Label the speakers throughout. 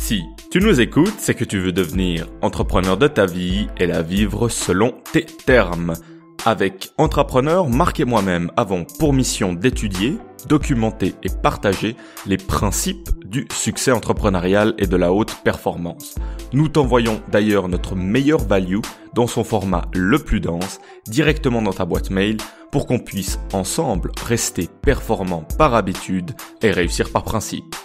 Speaker 1: Si tu nous écoutes, c'est que tu veux devenir entrepreneur de ta vie et la vivre selon tes termes. Avec Entrepreneur, Marc et moi-même avons pour mission d'étudier, documenter et partager les principes du succès entrepreneurial et de la haute performance. Nous t'envoyons d'ailleurs notre meilleur value dans son format le plus dense, directement dans ta boîte mail, pour qu'on puisse ensemble rester performant par habitude et réussir par principe.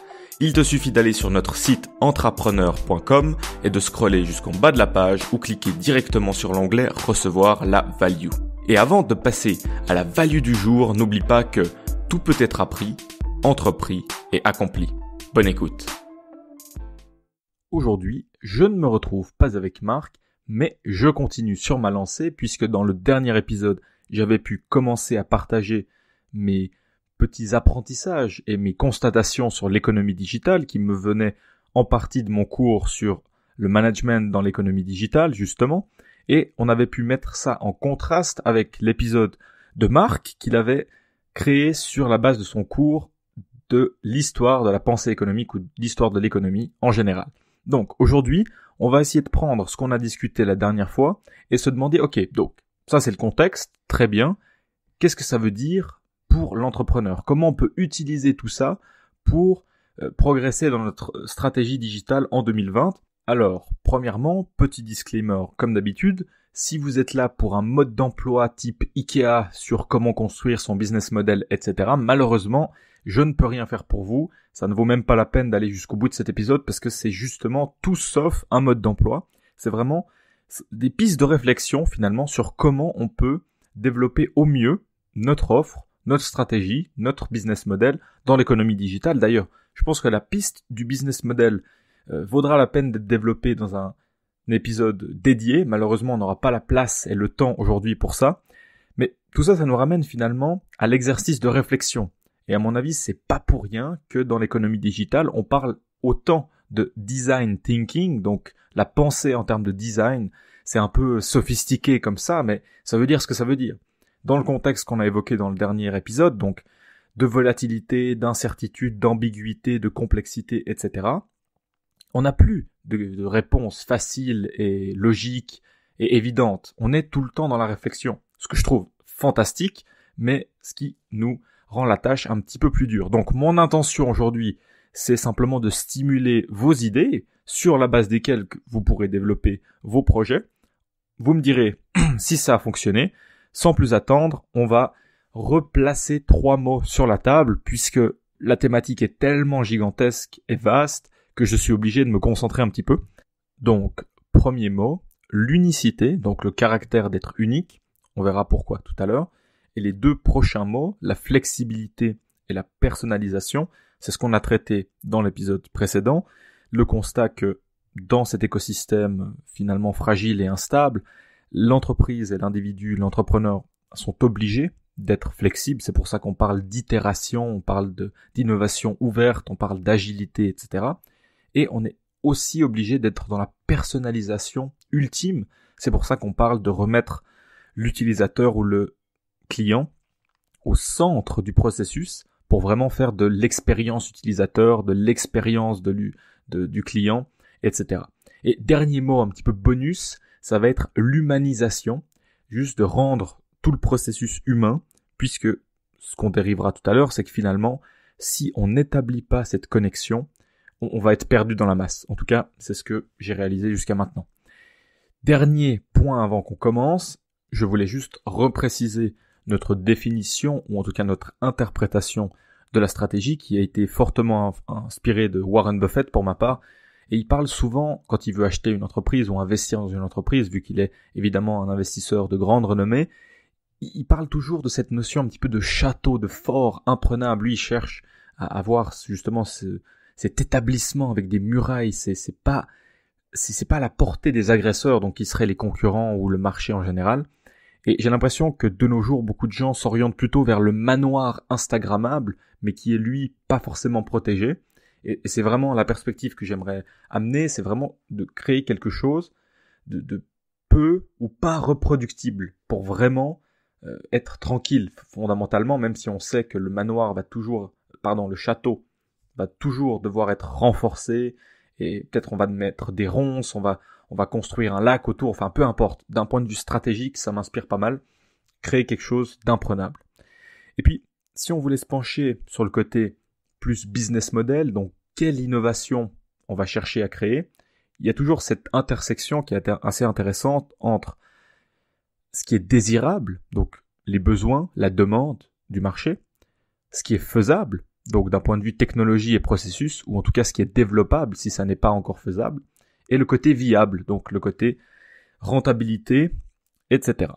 Speaker 1: Il te suffit d'aller sur notre site entrepreneur.com et de scroller jusqu'en bas de la page ou cliquer directement sur l'onglet « Recevoir la value ». Et avant de passer à la value du jour, n'oublie pas que tout peut être appris, entrepris et accompli. Bonne écoute.
Speaker 2: Aujourd'hui, je ne me retrouve pas avec Marc, mais je continue sur ma lancée puisque dans le dernier épisode, j'avais pu commencer à partager mes petits apprentissages et mes constatations sur l'économie digitale qui me venaient en partie de mon cours sur le management dans l'économie digitale, justement. Et on avait pu mettre ça en contraste avec l'épisode de Marc qu'il avait créé sur la base de son cours de l'histoire de la pensée économique ou de l'histoire de l'économie en général. Donc aujourd'hui, on va essayer de prendre ce qu'on a discuté la dernière fois et se demander, ok, donc ça c'est le contexte, très bien, qu'est-ce que ça veut dire pour l'entrepreneur? Comment on peut utiliser tout ça pour progresser dans notre stratégie digitale en 2020? Alors, premièrement, petit disclaimer, comme d'habitude, si vous êtes là pour un mode d'emploi type IKEA sur comment construire son business model, etc., malheureusement, je ne peux rien faire pour vous. Ça ne vaut même pas la peine d'aller jusqu'au bout de cet épisode parce que c'est justement tout sauf un mode d'emploi. C'est vraiment des pistes de réflexion finalement sur comment on peut développer au mieux notre offre, notre stratégie, notre business model dans l'économie digitale. D'ailleurs, je pense que la piste du business model vaudra la peine d'être développée dans un épisode dédié. Malheureusement, on n'aura pas la place et le temps aujourd'hui pour ça. Mais tout ça, ça nous ramène finalement à l'exercice de réflexion. Et à mon avis, c'est pas pour rien que dans l'économie digitale, on parle autant de design thinking, donc la pensée en termes de design. C'est un peu sophistiqué comme ça, mais ça veut dire ce que ça veut dire. Dans le contexte qu'on a évoqué dans le dernier épisode, donc de volatilité, d'incertitude, d'ambiguïté, de complexité, etc., on n'a plus de réponse facile et logique et évidente. On est tout le temps dans la réflexion, ce que je trouve fantastique, mais ce qui nous rend la tâche un petit peu plus dure. Donc mon intention aujourd'hui, c'est simplement de stimuler vos idées sur la base desquelles vous pourrez développer vos projets. Vous me direz si ça a fonctionné. Sans plus attendre, on va replacer 3 mots sur la table puisque la thématique est tellement gigantesque et vaste que je suis obligé de me concentrer un petit peu. Donc, premier mot, l'unicité, donc le caractère d'être unique. On verra pourquoi tout à l'heure. Et les 2 prochains mots, la flexibilité et la personnalisation, c'est ce qu'on a traité dans l'épisode précédent. Le constat que dans cet écosystème finalement fragile et instable, l'entreprise et l'individu, l'entrepreneur sont obligés d'être flexibles. C'est pour ça qu'on parle d'itération, on parle d'innovation ouverte, on parle d'agilité, etc. Et on est aussi obligé d'être dans la personnalisation ultime. C'est pour ça qu'on parle de remettre l'utilisateur ou le client au centre du processus pour vraiment faire de l'expérience utilisateur, de l'expérience du client, etc. Et dernier mot un petit peu bonus, ça va être l'humanisation, juste de rendre tout le processus humain, puisque ce qu'on dérivera tout à l'heure, c'est que finalement, si on n'établit pas cette connexion, on va être perdu dans la masse. En tout cas, c'est ce que j'ai réalisé jusqu'à maintenant. Dernier point avant qu'on commence, je voulais juste repréciser notre définition, ou en tout cas notre interprétation de la stratégie, qui a été fortement inspirée de Warren Buffett pour ma part. Et il parle souvent, quand il veut acheter une entreprise ou investir dans une entreprise, vu qu'il est évidemment un investisseur de grande renommée, il parle toujours de cette notion un petit peu de château, de fort imprenable. Lui, il cherche à avoir justement cet établissement avec des murailles. C'est pas à la portée des agresseurs, donc qui seraient les concurrents ou le marché en général. Et j'ai l'impression que de nos jours, beaucoup de gens s'orientent plutôt vers le manoir instagrammable, mais qui est lui pas forcément protégé. Et c'est vraiment la perspective que j'aimerais amener, c'est vraiment de créer quelque chose de peu ou pas reproductible pour vraiment être tranquille fondamentalement, même si on sait que le château va toujours devoir être renforcé et peut-être on va mettre des ronces, on va construire un lac autour, enfin peu importe. D'un point de vue stratégique, ça m'inspire pas mal. Créer quelque chose d'imprenable. Et puis, si on voulait se pencher sur le côté plus business model, donc quelle innovation on va chercher à créer, il y a toujours cette intersection qui est assez intéressante entre ce qui est désirable, donc les besoins, la demande du marché, ce qui est faisable, donc d'un point de vue technologie et processus, ou en tout cas ce qui est développable si ça n'est pas encore faisable, et le côté viable, donc le côté rentabilité, etc.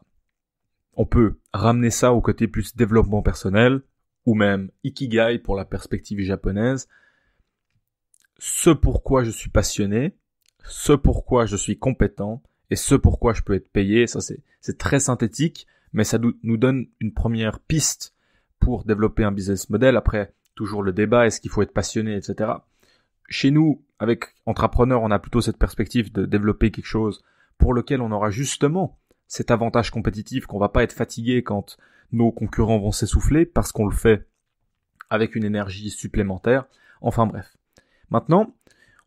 Speaker 2: On peut ramener ça au côté plus développement personnel, ou même Ikigai pour la perspective japonaise, ce pourquoi je suis passionné, ce pourquoi je suis compétent, et ce pourquoi je peux être payé. Ça c'est très synthétique, mais ça nous donne une première piste pour développer un business model. Après, toujours le débat, est-ce qu'il faut être passionné, etc. Chez nous, avec Entrepreneur, on a plutôt cette perspective de développer quelque chose pour lequel on aura justement cet avantage compétitif, qu'on va pas être fatigué quand nos concurrents vont s'essouffler parce qu'on le fait avec une énergie supplémentaire. Enfin bref. Maintenant,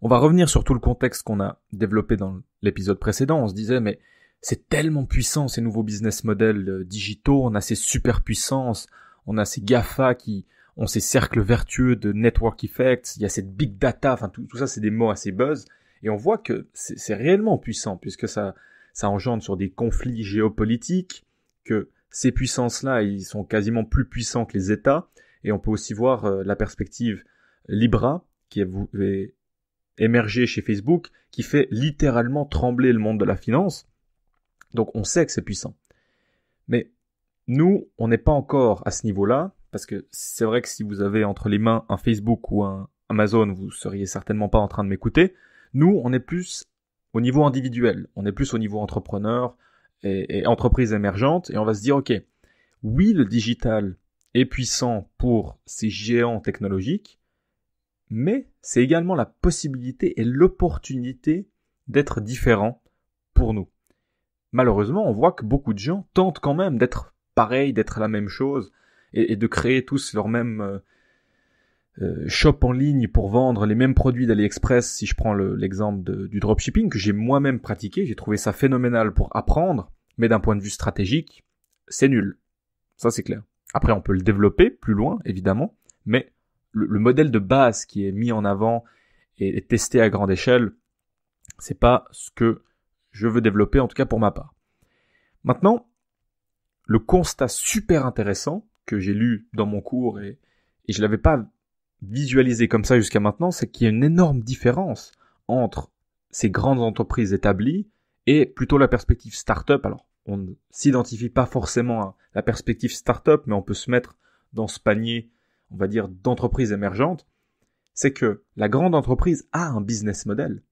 Speaker 2: on va revenir sur tout le contexte qu'on a développé dans l'épisode précédent. On se disait, mais c'est tellement puissant ces nouveaux business models digitaux, on a ces super puissances, on a ces GAFA qui ont ces cercles vertueux de network effects, il y a cette big data, enfin tout ça c'est des mots assez buzz, et on voit que c'est réellement puissant, puisque ça engendre sur des conflits géopolitiques, que ces puissances-là, ils sont quasiment plus puissants que les États, et on peut aussi voir la perspective Libra, qui est émergé chez Facebook, qui fait littéralement trembler le monde de la finance. Donc on sait que c'est puissant. Mais nous, on n'est pas encore à ce niveau-là, parce que c'est vrai que si vous avez entre les mains un Facebook ou un Amazon, vous seriez certainement pas en train de m'écouter. Nous, on est plus au niveau individuel, on est plus au niveau entrepreneur et entreprise émergente, et on va se dire, ok, oui, le digital est puissant pour ces géants technologiques, mais c'est également la possibilité et l'opportunité d'être différent pour nous. Malheureusement, on voit que beaucoup de gens tentent quand même d'être pareil, d'être la même chose, et de créer tous leur même shop en ligne pour vendre les mêmes produits d'AliExpress. Si je prends l'exemple du dropshipping que j'ai moi-même pratiqué, j'ai trouvé ça phénoménal pour apprendre, mais d'un point de vue stratégique, c'est nul. Ça c'est clair. Après, on peut le développer plus loin, évidemment, mais le modèle de base qui est mis en avant et testé à grande échelle, c'est pas ce que je veux développer, en tout cas pour ma part. Maintenant, le constat super intéressant que j'ai lu dans mon cours et je l'avais pas visualisé comme ça jusqu'à maintenant, c'est qu'il y a une énorme différence entre ces grandes entreprises établies et plutôt la perspective start-up. Alors, on ne s'identifie pas forcément à la perspective start-up, mais on peut se mettre dans ce panier, on va dire, d'entreprises émergentes. C'est que la grande entreprise a un business model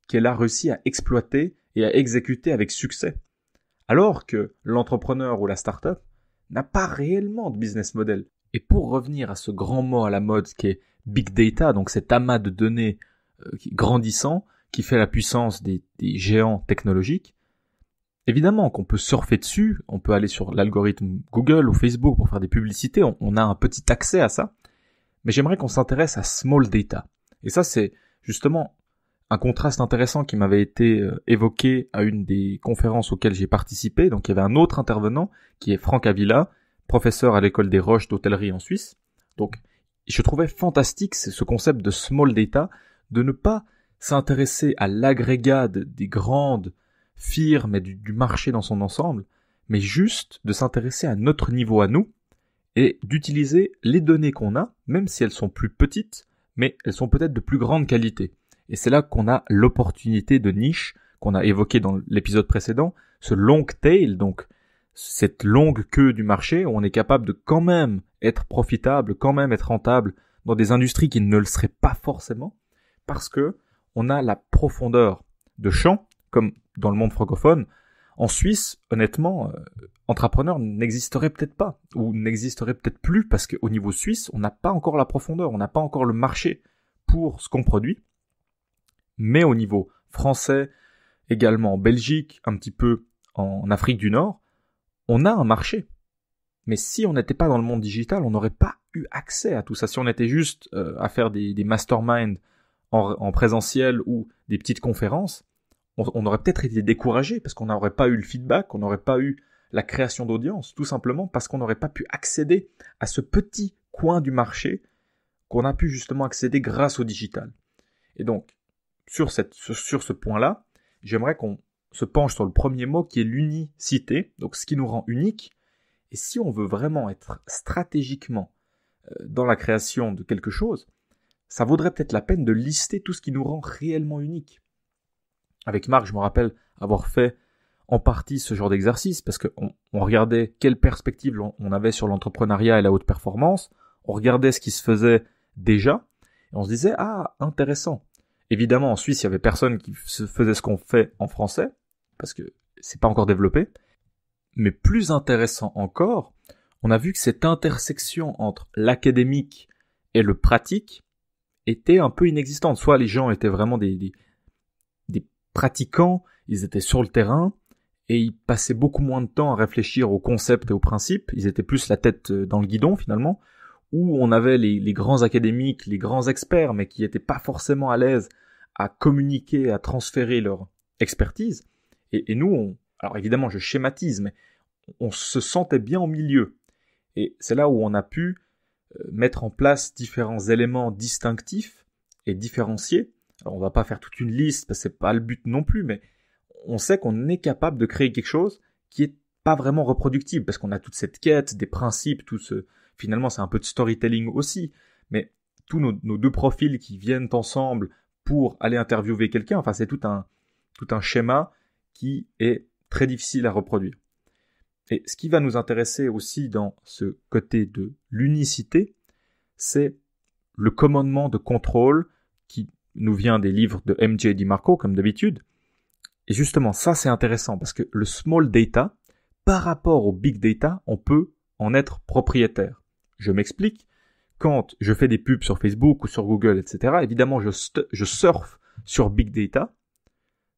Speaker 2: qu'elle a réussi à exploiter et à exécuter avec succès. Alors que l'entrepreneur ou la start-up n'a pas réellement de business model. Et pour revenir à ce grand mot à la mode qui est big data, donc cet amas de données grandissant qui fait la puissance des géants technologiques, évidemment qu'on peut surfer dessus, on peut aller sur l'algorithme Google ou Facebook pour faire des publicités, on a un petit accès à ça, mais j'aimerais qu'on s'intéresse à small data. Et ça, c'est justement un contraste intéressant qui m'avait été évoqué à une des conférences auxquelles j'ai participé. Donc il y avait un autre intervenant qui est Franck Avila, professeur à l'école des Roches d'hôtellerie en Suisse. Donc je trouvais fantastique ce concept de small data, de ne pas s'intéresser à l'agrégat des grandes firmes et du marché dans son ensemble, mais juste de s'intéresser à notre niveau à nous et d'utiliser les données qu'on a, même si elles sont plus petites, mais elles sont peut-être de plus grande qualité. Et c'est là qu'on a l'opportunité de niche qu'on a évoqué dans l'épisode précédent, ce long tail, donc cette longue queue du marché où on est capable de quand même être profitable, quand même être rentable dans des industries qui ne le seraient pas forcément, parce que on a la profondeur de champ, comme dans le monde francophone. En Suisse, honnêtement, entrepreneur n'existerait peut-être pas, ou n'existerait peut-être plus, parce qu'au niveau suisse, on n'a pas encore la profondeur, on n'a pas encore le marché pour ce qu'on produit. Mais au niveau français, également en Belgique, un petit peu en Afrique du Nord, on a un marché. Mais si on n'était pas dans le monde digital, on n'aurait pas eu accès à tout ça. Si on était juste à faire des masterminds en présentiel ou des petites conférences, on aurait peut-être été découragé parce qu'on n'aurait pas eu le feedback, on n'aurait pas eu la création d'audience, tout simplement parce qu'on n'aurait pas pu accéder à ce petit coin du marché qu'on a pu justement accéder grâce au digital. Et donc, sur ce point-là, j'aimerais qu'on se penche sur le premier mot qui est l'unicité, donc ce qui nous rend unique. Et si on veut vraiment être stratégiquement dans la création de quelque chose, ça vaudrait peut-être la peine de lister tout ce qui nous rend réellement unique. Avec Marc, je me rappelle avoir fait en partie ce genre d'exercice parce qu'on regardait quelle perspective on avait sur l'entrepreneuriat et la haute performance, on regardait ce qui se faisait déjà et on se disait « Ah, intéressant ». Évidemment, en Suisse, il y avait personne qui faisait ce qu'on fait en français parce que c'est pas encore développé. Mais plus intéressant encore, on a vu que cette intersection entre l'académique et le pratique était un peu inexistante. Soit les gens étaient vraiment des pratiquants, ils étaient sur le terrain et ils passaient beaucoup moins de temps à réfléchir aux concepts et aux principes. Ils étaient plus la tête dans le guidon finalement. Où on avait les grands académiques, les grands experts, mais qui n'étaient pas forcément à l'aise à communiquer, à transférer leur expertise. Et nous, alors évidemment, je schématise, mais on se sentait bien au milieu. Et c'est là où on a pu mettre en place différents éléments distinctifs et différenciés. Alors on va pas faire toute une liste, parce que c'est pas le but non plus, mais on sait qu'on est capable de créer quelque chose qui est pas vraiment reproductible, parce qu'on a toute cette quête, des principes, tout ce... Finalement, c'est un peu de storytelling aussi, mais tous nos deux profils qui viennent ensemble pour aller interviewer quelqu'un, enfin, c'est tout un schéma qui est très difficile à reproduire. Et ce qui va nous intéresser aussi dans ce côté de l'unicité, c'est le commandement de contrôle qui nous vient des livres de MJ DiMarco, comme d'habitude. Et justement, ça, c'est intéressant parce que le small data, par rapport au big data, on peut en être propriétaire. Je m'explique. Quand je fais des pubs sur Facebook ou sur Google, etc., évidemment, je surfe sur Big Data,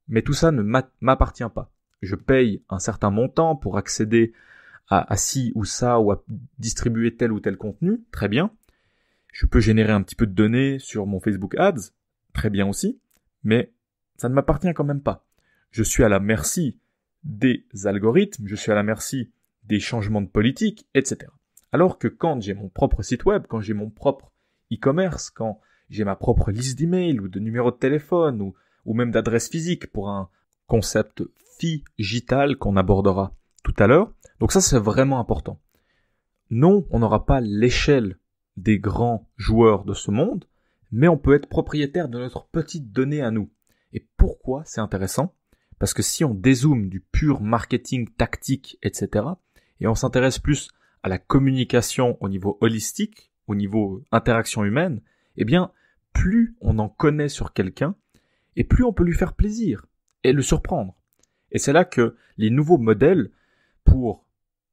Speaker 2: mais tout ça ne m'appartient pas. Je paye un certain montant pour accéder à ci ou ça, ou à distribuer tel ou tel contenu, très bien. Je peux générer un petit peu de données sur mon Facebook Ads, très bien aussi, mais ça ne m'appartient quand même pas. Je suis à la merci des algorithmes, je suis à la merci des changements de politique, etc. Alors que quand j'ai mon propre site web, quand j'ai mon propre e-commerce, quand j'ai ma propre liste d'emails ou de numéros de téléphone ou même d'adresse physique pour un concept phygital qu'on abordera tout à l'heure, donc ça c'est vraiment important. Non, on n'aura pas l'échelle des grands joueurs de ce monde, mais on peut être propriétaire de notre petite donnée à nous. Et pourquoi c'est intéressant ? Parce que si on dézoome du pur marketing tactique, etc., et on s'intéresse plus à la communication au niveau holistique, au niveau interaction humaine, eh bien, plus on en connaît sur quelqu'un, et plus on peut lui faire plaisir et le surprendre. Et c'est là que les nouveaux modèles pour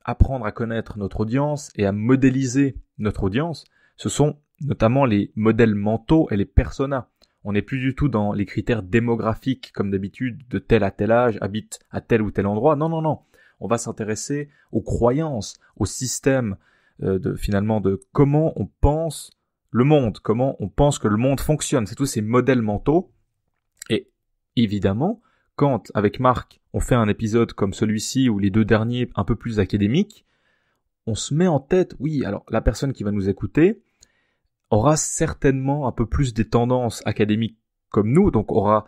Speaker 2: apprendre à connaître notre audience et à modéliser notre audience, ce sont notamment les modèles mentaux et les personas. On n'est plus du tout dans les critères démographiques, comme d'habitude, de tel à tel âge, habite à tel ou tel endroit. Non, non, non. On va s'intéresser aux croyances, au système de comment on pense le monde, comment on pense que le monde fonctionne. C'est tous ces modèles mentaux. Et évidemment, quand, avec Marc, on fait un épisode comme celui-ci ou les deux derniers un peu plus académiques, on se met en tête, oui, alors la personne qui va nous écouter aura certainement un peu plus des tendances académiques comme nous, donc aura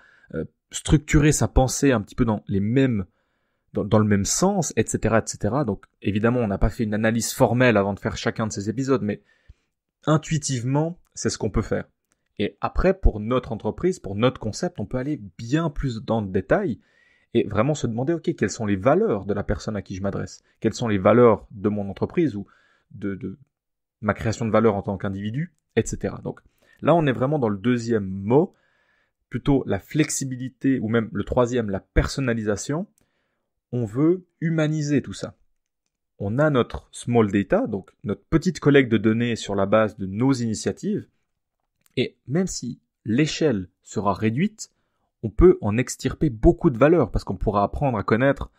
Speaker 2: structuré sa pensée un petit peu dans le même sens, etc., etc. Donc, évidemment, on n'a pas fait une analyse formelle avant de faire chacun de ces épisodes, mais intuitivement, c'est ce qu'on peut faire. Et après, pour notre entreprise, pour notre concept, on peut aller bien plus dans le détail et vraiment se demander, ok, quelles sont les valeurs de la personne à qui je m'adresse ? Quelles sont les valeurs de mon entreprise ou de ma création de valeur en tant qu'individu, etc. Donc, là, on est vraiment dans le deuxième mot, plutôt la flexibilité, ou même le troisième, la personnalisation. On veut humaniser tout ça. On a notre small data, donc notre petite collecte de données sur la base de nos initiatives, et même si l'échelle sera réduite, on peut en extirper beaucoup de valeur, parce qu'on pourra apprendre à connaître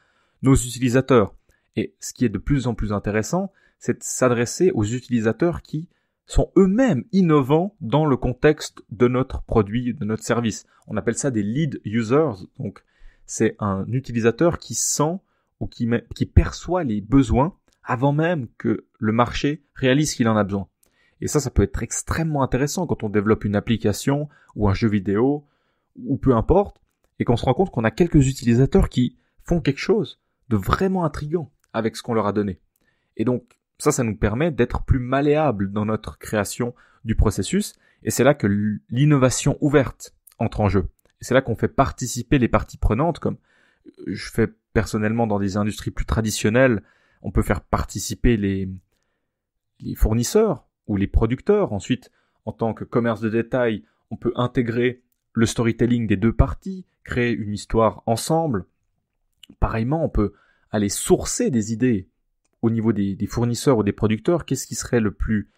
Speaker 2: nos utilisateurs. Et ce qui est de plus en plus intéressant, c'est de s'adresser aux utilisateurs qui sont eux-mêmes innovants dans le contexte de notre produit, de notre service. On appelle ça des lead users. Donc, c'est un utilisateur qui sent ou qui perçoit les besoins avant même que le marché réalise qu'il en a besoin. Et ça peut être extrêmement intéressant quand on développe une application ou un jeu vidéo ou peu importe, et qu'on se rend compte qu'on a quelques utilisateurs qui font quelque chose de vraiment intriguant avec ce qu'on leur a donné. Et donc, ça nous permet d'être plus malléable dans notre création du processus, et c'est là que l'innovation ouverte entre en jeu. Et c'est là qu'on fait participer les parties prenantes, comme je fais personnellement dans des industries plus traditionnelles, on peut faire participer les fournisseurs ou les producteurs. Ensuite, en tant que commerce de détail, on peut intégrer le storytelling des deux parties, créer une histoire ensemble. Pareillement, on peut aller sourcer des idées au niveau des fournisseurs ou des producteurs. Qu'est-ce qui serait le plus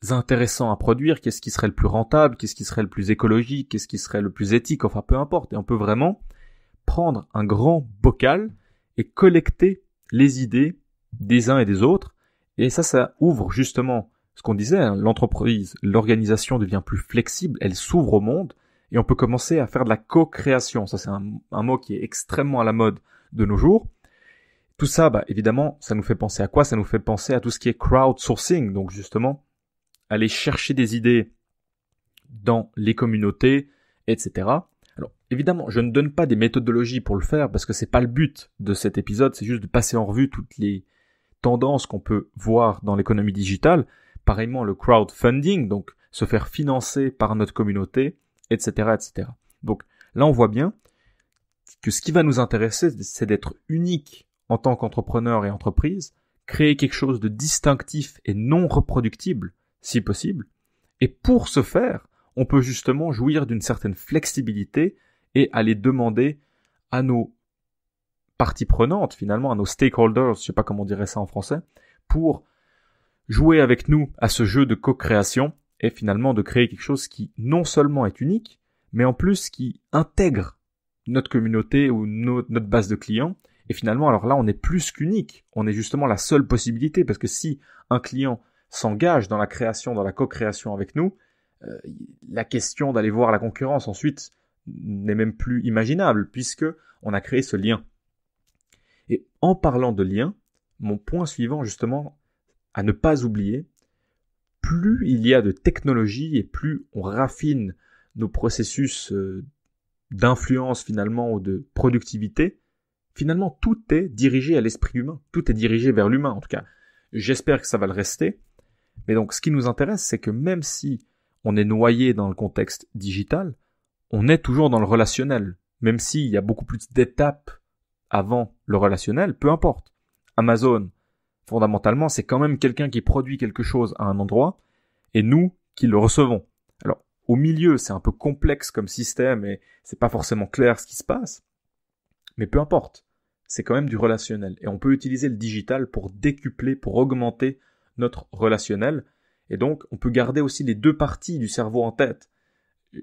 Speaker 2: intéressant à produire? Qu'est-ce qui serait le plus rentable? Qu'est-ce qui serait le plus écologique? Qu'est-ce qui serait le plus éthique? Enfin, peu importe. Et on peut vraiment prendre un grand bocal et collecter les idées des uns et des autres. Et ça ouvre justement ce qu'on disait, hein, l'entreprise, l'organisation devient plus flexible, elle s'ouvre au monde, et on peut commencer à faire de la co-création. Ça, c'est un mot qui est extrêmement à la mode de nos jours. Tout ça, évidemment, ça nous fait penser à quoi? Ça nous fait penser à tout ce qui est crowdsourcing, donc justement, aller chercher des idées dans les communautés, etc. Alors, évidemment, je ne donne pas des méthodologies pour le faire, parce que c'est pas le but de cet épisode, c'est juste de passer en revue toutes les tendances qu'on peut voir dans l'économie digitale. Pareillement, le crowdfunding, donc se faire financer par notre communauté, etc., etc. Donc là, on voit bien que ce qui va nous intéresser, c'est d'être unique en tant qu'entrepreneur et entreprise, créer quelque chose de distinctif et non reproductible, si possible. Et pour ce faire, on peut justement jouir d'une certaine flexibilité et aller demander à nos parties prenantes, finalement, à nos stakeholders, je sais pas comment on dirait ça en français, pour jouer avec nous à ce jeu de co-création et finalement de créer quelque chose qui non seulement est unique, mais en plus qui intègre notre communauté ou notre base de clients. Et finalement, alors là, on est plus qu'unique. On est justement la seule possibilité, parce que si un client s'engage dans la création, dans la co-création avec nous, la question d'aller voir la concurrence ensuite n'est même plus imaginable, puisque on a créé ce lien. Et en parlant de lien, mon point suivant justement à ne pas oublier, plus il y a de technologie et plus on raffine nos processus d'influence finalement ou de productivité, finalement tout est dirigé à l'esprit humain, tout est dirigé vers l'humain en tout cas. J'espère que ça va le rester. Mais donc ce qui nous intéresse, c'est que même si on est noyé dans le contexte digital, on est toujours dans le relationnel, même s'il y a beaucoup plus d'étapes avant le relationnel, peu importe. Amazon, fondamentalement, c'est quand même quelqu'un qui produit quelque chose à un endroit, et nous qui le recevons. Alors, au milieu, c'est un peu complexe comme système, et c'est pas forcément clair ce qui se passe, mais peu importe. C'est quand même du relationnel, et on peut utiliser le digital pour décupler, pour augmenter notre relationnel, et donc on peut garder aussi les deux parties du cerveau en tête.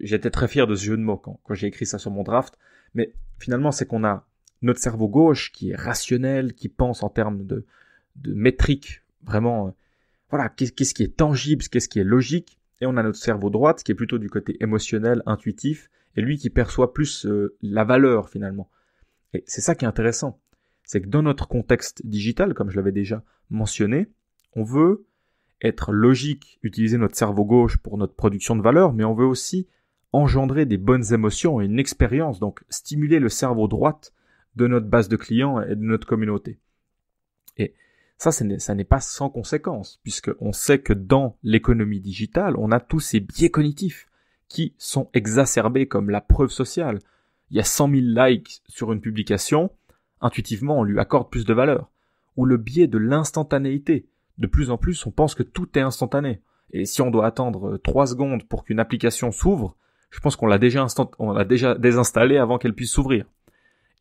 Speaker 2: J'étais très fier de ce jeu de mots quand j'ai écrit ça sur mon draft, mais finalement c'est qu'on a notre cerveau gauche qui est rationnel, qui pense en termes de métriques, vraiment, voilà, qu'est-ce qui est tangible, qu'est-ce qui est logique, et on a notre cerveau droite qui est plutôt du côté émotionnel, intuitif, et lui qui perçoit plus la valeur finalement. Et c'est ça qui est intéressant, c'est que dans notre contexte digital, comme je l'avais déjà mentionné, on veut être logique, utiliser notre cerveau gauche pour notre production de valeur, mais on veut aussi engendrer des bonnes émotions et une expérience, donc stimuler le cerveau droite de notre base de clients et de notre communauté. Et ça n'est pas sans conséquence, puisqu'on sait que dans l'économie digitale, on a tous ces biais cognitifs qui sont exacerbés comme la preuve sociale. Il y a 100 000 likes sur une publication, intuitivement on lui accorde plus de valeur. Ou le biais de l'instantanéité. De plus en plus, on pense que tout est instantané. Et si on doit attendre 3 secondes pour qu'une application s'ouvre, je pense qu'on l'a déjà désinstallée avant qu'elle puisse s'ouvrir.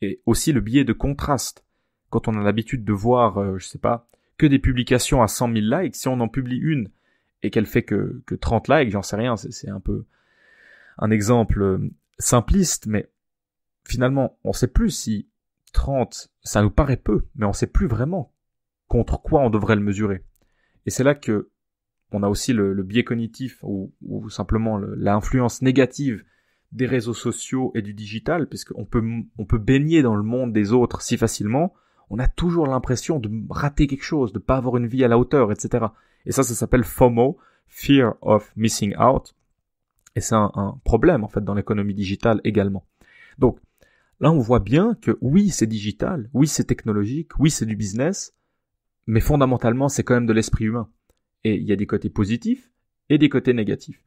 Speaker 2: Et aussi le biais de contraste. Quand on a l'habitude de voir, je sais pas, que des publications à 100 000 likes, si on en publie une et qu'elle fait que 30 likes, j'en sais rien, c'est un peu un exemple simpliste, mais finalement, on sait plus si 30, ça nous paraît peu, mais on sait plus vraiment contre quoi on devrait le mesurer. Et c'est là que on a aussi le biais cognitif ou simplement l'influence négative des réseaux sociaux et du digital, puisqu'on peut baigner dans le monde des autres si facilement, on a toujours l'impression de rater quelque chose, de pas avoir une vie à la hauteur, etc. Et ça s'appelle FOMO, Fear of Missing Out. Et c'est un problème, en fait, dans l'économie digitale également. Donc, là, on voit bien que oui, c'est digital, oui, c'est technologique, oui, c'est du business, mais fondamentalement, c'est quand même de l'esprit humain. Et il y a des côtés positifs et des côtés négatifs.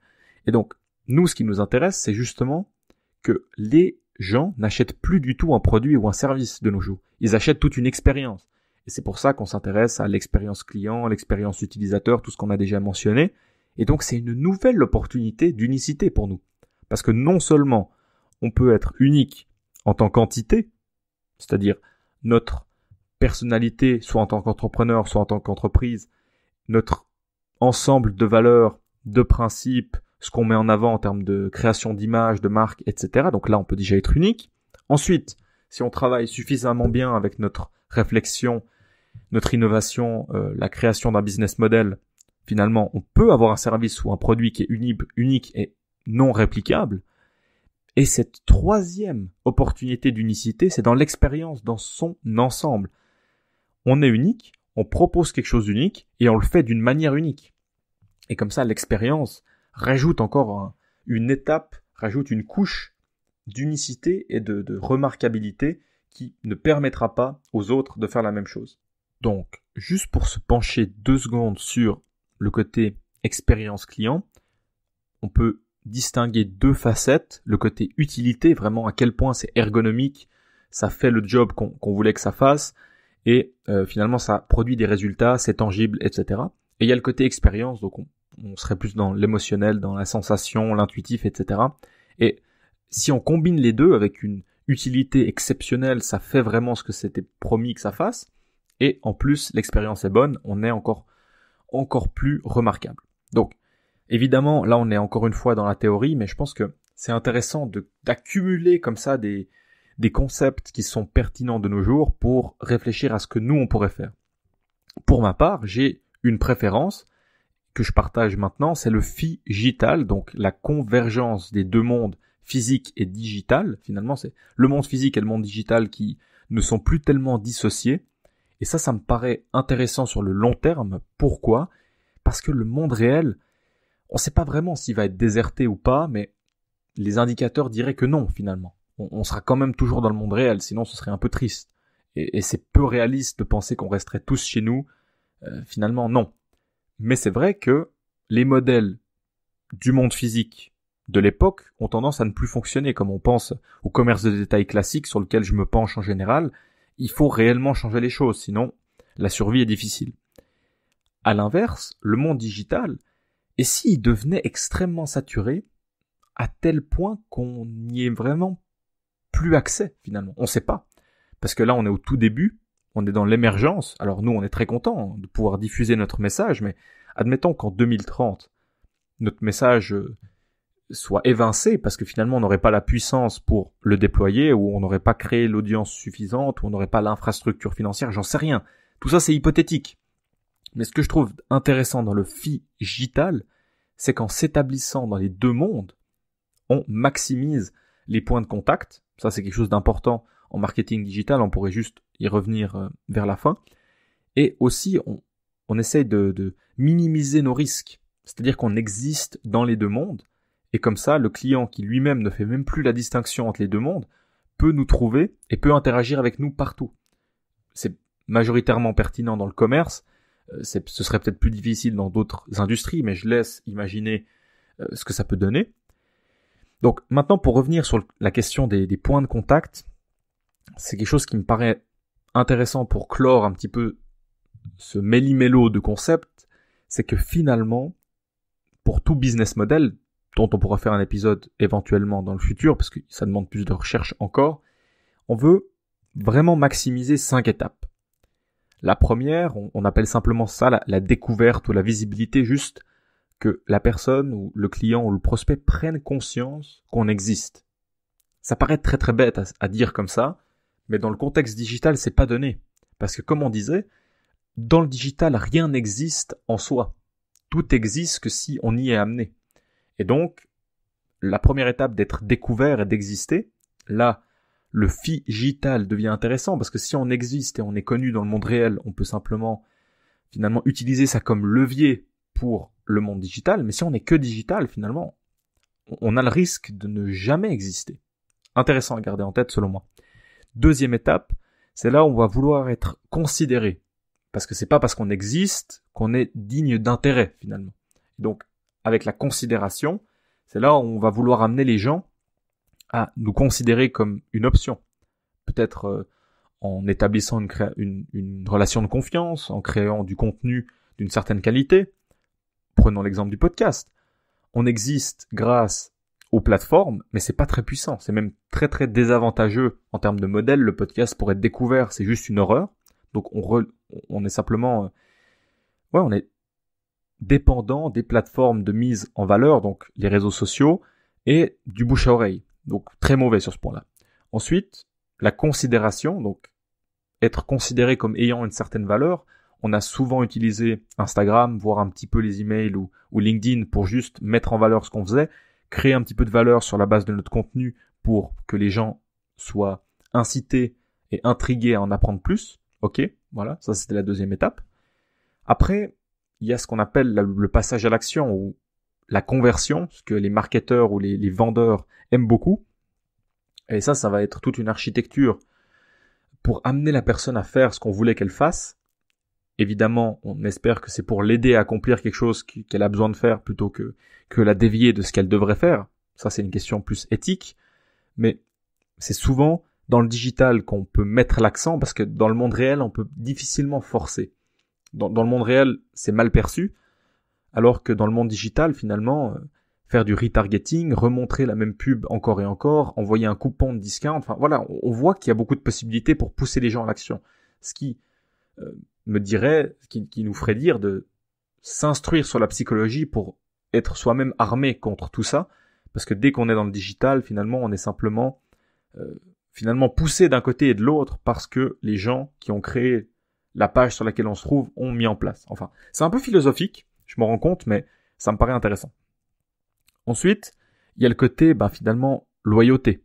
Speaker 2: Et donc, nous, ce qui nous intéresse, c'est justement que les gens n'achètent plus du tout un produit ou un service de nos jours. Ils achètent toute une expérience. Et c'est pour ça qu'on s'intéresse à l'expérience client, l'expérience utilisateur, tout ce qu'on a déjà mentionné. Et donc, c'est une nouvelle opportunité d'unicité pour nous. Parce que non seulement on peut être unique en tant qu'entité, c'est-à-dire notre personnalité, soit en tant qu'entrepreneur, soit en tant qu'entreprise, notre ensemble de valeurs, de principes, ce qu'on met en avant en termes de création d'images, de marques, etc. Donc là, on peut déjà être unique. Ensuite, si on travaille suffisamment bien avec notre réflexion, notre innovation, la création d'un business model, finalement, on peut avoir un service ou un produit qui est unique et non réplicable. Et cette troisième opportunité d'unicité, c'est dans l'expérience, dans son ensemble. On est unique, on propose quelque chose d'unique et on le fait d'une manière unique. Et comme ça, l'expérience rajoute encore une étape, rajoute une couche d'unicité et de remarquabilité qui ne permettra pas aux autres de faire la même chose. Donc, juste pour se pencher 2 secondes sur le côté expérience client, on peut distinguer 2 facettes. Le côté utilité, vraiment à quel point c'est ergonomique, ça fait le job qu'on voulait que ça fasse, et finalement ça produit des résultats, c'est tangible, etc. Et il y a le côté expérience, donc on serait plus dans l'émotionnel, dans la sensation, l'intuitif, etc. Et si on combine les deux avec une utilité exceptionnelle, ça fait vraiment ce que c'était promis que ça fasse, et en plus l'expérience est bonne, on est encore plus remarquable. Donc, évidemment, là on est encore une fois dans la théorie, mais je pense que c'est intéressant d'accumuler comme ça des concepts qui sont pertinents de nos jours pour réfléchir à ce que nous on pourrait faire. Pour ma part, j'ai une préférence que je partage maintenant, c'est le phygital, donc la convergence des 2 mondes, physique et digital. Finalement, c'est le monde physique et le monde digital qui ne sont plus tellement dissociés. Et ça me paraît intéressant sur le long terme. Pourquoi ? Parce que le monde réel, on ne sait pas vraiment s'il va être déserté ou pas, mais les indicateurs diraient que non, finalement. On sera quand même toujours dans le monde réel, sinon ce serait un peu triste. Et c'est peu réaliste de penser qu'on resterait tous chez nous. Finalement, non. Mais c'est vrai que les modèles du monde physique de l'époque ont tendance à ne plus fonctionner. Comme on pense au commerce de détail classique sur lequel je me penche en général, il faut réellement changer les choses, sinon la survie est difficile. À l'inverse, le monde digital, et s'il devenait extrêmement saturé, à tel point qu'on n'y ait vraiment plus accès finalement. On ne sait pas. Parce que là, on est au tout début, on est dans l'émergence. Alors nous, on est très contents de pouvoir diffuser notre message, mais admettons qu'en 2030, notre message soit évincé parce que finalement, on n'aurait pas la puissance pour le déployer, ou on n'aurait pas créé l'audience suffisante, ou on n'aurait pas l'infrastructure financière, j'en sais rien. Tout ça, c'est hypothétique. Mais ce que je trouve intéressant dans le phygital, c'est qu'en s'établissant dans les 2 mondes, on maximise les points de contact. Ça, c'est quelque chose d'important en marketing digital, on pourrait juste y revenir vers la fin. Et aussi, on essaye de minimiser nos risques. C'est-à-dire qu'on existe dans les 2 mondes, et comme ça, le client qui lui-même ne fait même plus la distinction entre les 2 mondes peut nous trouver et peut interagir avec nous partout. C'est majoritairement pertinent dans le commerce, ce serait peut-être plus difficile dans d'autres industries, mais je laisse imaginer ce que ça peut donner. Donc maintenant, pour revenir sur la question des points de contact, c'est quelque chose qui me paraît intéressant pour clore un petit peu ce méli-mélo de concepts, c'est que finalement, pour tout business model, dont on pourra faire un épisode éventuellement dans le futur, parce que ça demande plus de recherche encore, on veut vraiment maximiser 5 étapes. La première, on appelle simplement ça la découverte ou la visibilité, juste que la personne ou le client ou le prospect prenne conscience qu'on existe. Ça paraît très très bête à dire comme ça, mais dans le contexte digital, c'est pas donné. Parce que comme on disait, dans le digital, rien n'existe en soi. tout existe que si on y est amené. Et donc, la première étape d'être découvert et d'exister, là, le figital devient intéressant parce que si on existe et on est connu dans le monde réel, on peut simplement finalement utiliser ça comme levier pour le monde digital, mais si on n'est que digital, finalement, on a le risque de ne jamais exister. Intéressant à garder en tête selon moi. Deuxième étape, c'est là où on va vouloir être considéré. Parce que c'est pas parce qu'on existe qu'on est digne d'intérêt, finalement. Donc, avec la considération, c'est là où on va vouloir amener les gens à nous considérer comme une option. Peut-être en établissant une relation de confiance, en créant du contenu d'une certaine qualité. Prenons l'exemple du podcast. On existe grâce aux plateformes, mais c'est pas très puissant. C'est même très très désavantageux en termes de modèle. Le podcast pour être découvert, c'est juste une horreur. Donc on est simplement, on est dépendant des plateformes de mise en valeur, donc les réseaux sociaux et du bouche à oreille. Donc très mauvais sur ce point-là. Ensuite, la considération, donc être considéré comme ayant une certaine valeur. On a souvent utilisé Instagram, voire un petit peu les emails ou LinkedIn pour juste mettre en valeur ce qu'on faisait, créer un petit peu de valeur sur la base de notre contenu pour que les gens soient incités et intrigués à en apprendre plus. Ok, voilà, ça c'était la deuxième étape. Après, il y a ce qu'on appelle le passage à l'action ou la conversion, ce que les marketeurs ou les vendeurs aiment beaucoup. Et ça va être toute une architecture pour amener la personne à faire ce qu'on voulait qu'elle fasse. Évidemment, on espère que c'est pour l'aider à accomplir quelque chose qu'elle a besoin de faire plutôt que la dévier de ce qu'elle devrait faire. Ça, c'est une question plus éthique. Mais c'est souvent dans le digital qu'on peut mettre l'accent parce que dans le monde réel, on peut difficilement forcer. Dans le monde réel, c'est mal perçu. Alors que dans le monde digital, finalement, faire du retargeting, remontrer la même pub encore et encore, envoyer un coupon de discount, enfin voilà, on voit qu'il y a beaucoup de possibilités pour pousser les gens à l'action. Ce qui qui nous ferait dire de s'instruire sur la psychologie pour être soi-même armé contre tout ça, parce que dès qu'on est dans le digital, finalement, on est simplement poussé d'un côté et de l'autre parce que les gens qui ont créé la page sur laquelle on se trouve ont mis en place. Enfin, c'est un peu philosophique, je m'en rends compte, mais ça me paraît intéressant. Ensuite, il y a le côté, finalement, loyauté.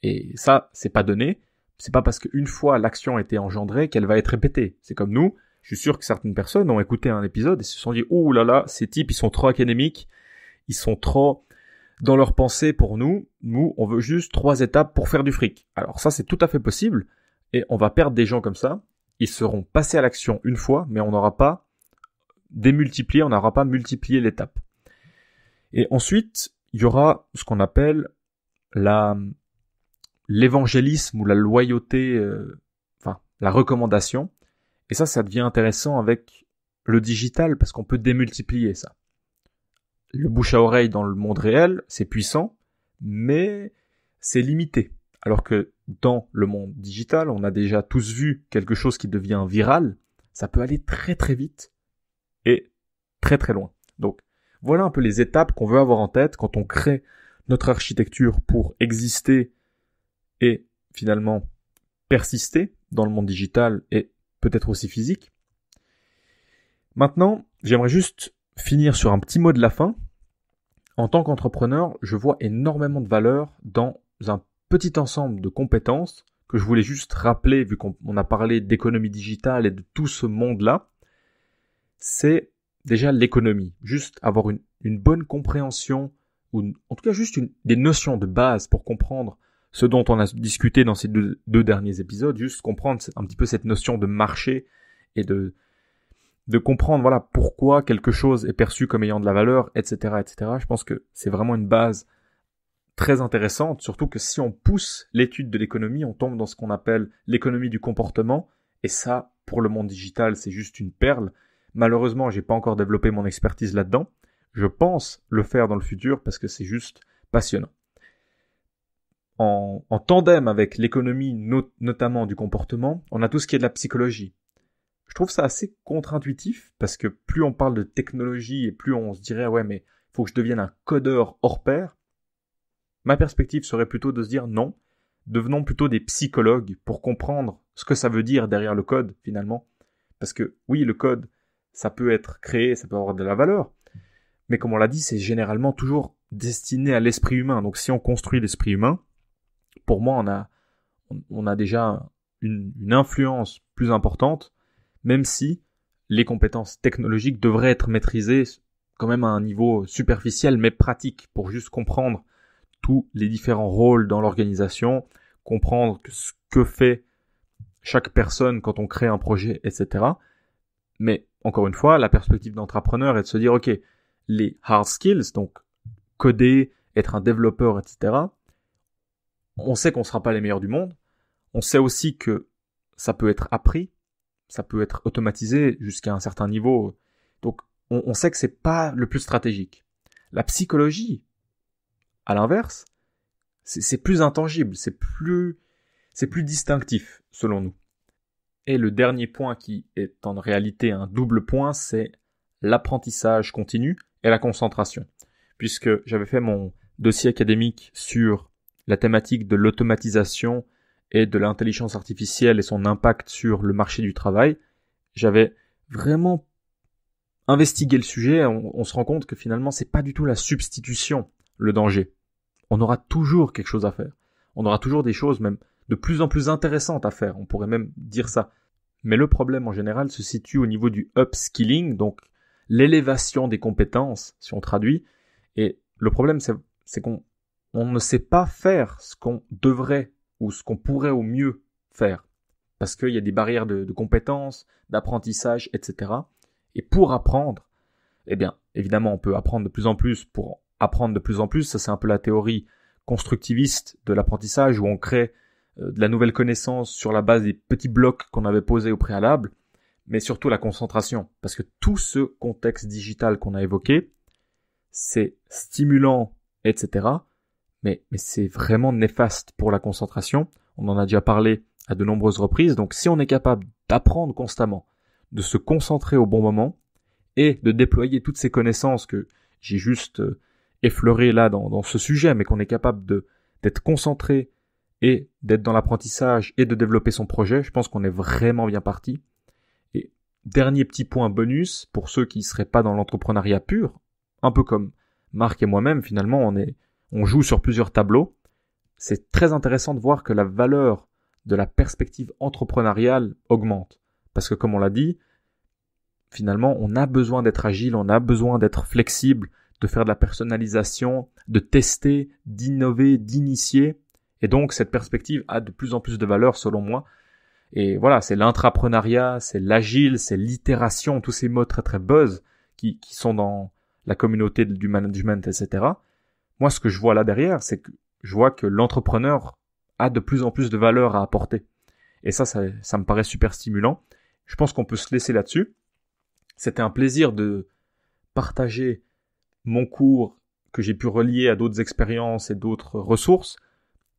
Speaker 2: Et ça, c'est pas donné. C'est pas parce qu'une fois l'action a été engendrée qu'elle va être répétée. C'est comme nous. Je suis sûr que certaines personnes ont écouté un épisode et se sont dit, ouh là là, ces types, ils sont trop académiques. Ils sont trop dans leur pensée pour nous. Nous, on veut juste 3 étapes pour faire du fric. Alors ça, c'est tout à fait possible. Et on va perdre des gens comme ça. Ils seront passés à l'action une fois, mais on n'aura pas démultiplié, on n'aura pas multiplié l'étape. Et ensuite, il y aura ce qu'on appelle l'évangélisme ou la loyauté, la recommandation. Et ça devient intéressant avec le digital parce qu'on peut démultiplier ça. Le bouche à oreille dans le monde réel, c'est puissant, mais c'est limité. Alors que dans le monde digital, on a déjà tous vu quelque chose qui devient viral, ça peut aller très très vite et très très loin. Donc, voilà un peu les étapes qu'on veut avoir en tête quand on crée notre architecture pour exister et finalement persister dans le monde digital et peut-être aussi physique. Maintenant, j'aimerais juste finir sur un petit mot de la fin. En tant qu'entrepreneur, je vois énormément de valeur dans un petit ensemble de compétences que je voulais juste rappeler vu qu'on a parlé d'économie digitale et de tout ce monde-là. C'est déjà l'économie. Juste avoir une bonne compréhension ou en tout cas juste des notions de base pour comprendre ce dont on a discuté dans ces deux derniers épisodes, juste comprendre un petit peu cette notion de marché et de comprendre pourquoi quelque chose est perçu comme ayant de la valeur, etc., etc. Je pense que c'est vraiment une base très intéressante, surtout que si on pousse l'étude de l'économie, on tombe dans ce qu'on appelle l'économie du comportement, et ça, pour le monde digital, c'est juste une perle. Malheureusement, j'ai pas encore développé mon expertise là-dedans. Je pense le faire dans le futur parce que c'est juste passionnant. En tandem avec l'économie, notamment du comportement, on a tout ce qui est de la psychologie. Je trouve ça assez contre-intuitif parce que plus on parle de technologie et plus on se dirait ouais mais faut que je devienne un codeur hors pair. Ma perspective serait plutôt de se dire non, devenons plutôt des psychologues pour comprendre ce que ça veut dire derrière le code finalement. Parce que oui, le code, ça peut être créé, ça peut avoir de la valeur. Mais comme on l'a dit, c'est généralement toujours destiné à l'esprit humain. Donc si on construit l'esprit humain, pour moi, on a déjà une influence plus importante, même si les compétences technologiques devraient être maîtrisées quand même à un niveau superficiel, mais pratique, pour juste comprendre tous les différents rôles dans l'organisation, comprendre ce que fait chaque personne quand on crée un projet, etc. Mais encore une fois, la perspective d'entrepreneur est de se dire, ok, les hard skills, donc coder, être un développeur, etc., on sait qu'on ne sera pas les meilleurs du monde. On sait aussi que ça peut être appris, ça peut être automatisé jusqu'à un certain niveau. Donc, on sait que c'est pas le plus stratégique. La psychologie, à l'inverse, c'est plus intangible, c'est plus distinctif, selon nous. Et le dernier point qui est en réalité un double point, c'est l'apprentissage continu et la concentration. Puisque j'avais fait mon dossier académique sur la thématique de l'automatisation et de l'intelligence artificielle et son impact sur le marché du travail, j'avais vraiment investigué le sujet. On se rend compte que finalement, c'est pas du tout la substitution, le danger. On aura toujours quelque chose à faire. On aura toujours des choses même de plus en plus intéressantes à faire. On pourrait même dire ça. Mais le problème en général se situe au niveau du upskilling, donc l'élévation des compétences, si on traduit. Et le problème, c'est qu'on ne sait pas faire ce qu'on devrait ou ce qu'on pourrait au mieux faire. Parce qu'il y a des barrières de compétences, d'apprentissage, etc. Et pour apprendre, eh bien, évidemment, on peut apprendre de plus en plus pour apprendre de plus en plus. Ça, c'est un peu la théorie constructiviste de l'apprentissage où on crée de la nouvelle connaissance sur la base des petits blocs qu'on avait posés au préalable, mais surtout la concentration. Parce que tout ce contexte digital qu'on a évoqué, c'est stimulant, etc., mais c'est vraiment néfaste pour la concentration. On en a déjà parlé à de nombreuses reprises. Donc si on est capable d'apprendre constamment, de se concentrer au bon moment et de déployer toutes ces connaissances que j'ai juste effleurées là dans ce sujet, mais qu'on est capable d'être concentré et d'être dans l'apprentissage et de développer son projet, je pense qu'on est vraiment bien parti. Et dernier petit point bonus, pour ceux qui ne seraient pas dans l'entrepreneuriat pur, un peu comme Marc et moi-même, finalement, on joue sur plusieurs tableaux. C'est très intéressant de voir que la valeur de la perspective entrepreneuriale augmente. Parce que comme on l'a dit, finalement, on a besoin d'être agile, on a besoin d'être flexible, de faire de la personnalisation, de tester, d'innover, d'initier. Et donc, cette perspective a de plus en plus de valeur, selon moi. Et voilà, c'est l'intrapreneuriat, c'est l'agile, c'est l'itération, tous ces mots très très buzz qui sont dans la communauté du management, etc. Moi, ce que je vois là derrière, c'est que je vois que l'entrepreneur a de plus en plus de valeur à apporter. Et ça me paraît super stimulant. Je pense qu'on peut se laisser là-dessus. C'était un plaisir de partager mon cours que j'ai pu relier à d'autres expériences et d'autres ressources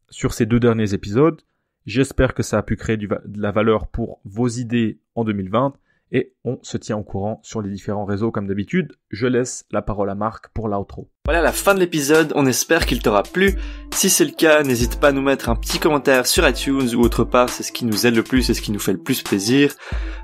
Speaker 2: sur ces 2 derniers épisodes. J'espère que ça a pu créer de la valeur pour vos idées en 2020 et on se tient au courant sur les différents réseaux comme d'habitude. Je laisse la parole à Marc pour l'outro.
Speaker 3: Voilà la fin de l'épisode, on espère qu'il t'aura plu. Si c'est le cas, n'hésite pas à nous mettre un petit commentaire sur iTunes ou autre part, c'est ce qui nous aide le plus, c'est ce qui nous fait le plus plaisir.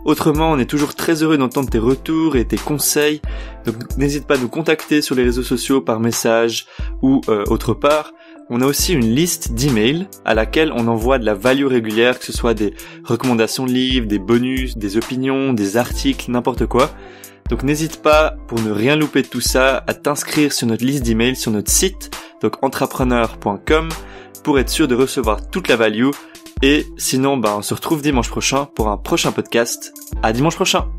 Speaker 3: Autrement, on est toujours très heureux d'entendre tes retours et tes conseils, donc n'hésite pas à nous contacter sur les réseaux sociaux par message ou autre part. On a aussi une liste d'emails à laquelle on envoie de la value régulière, que ce soit des recommandations de livres, des bonus, des opinions, des articles, n'importe quoi. Donc n'hésite pas, pour ne rien louper de tout ça, à t'inscrire sur notre liste d'emails sur notre site, donc entrepreneur.com, pour être sûr de recevoir toute la value. Et sinon, on se retrouve dimanche prochain pour un prochain podcast. À dimanche prochain!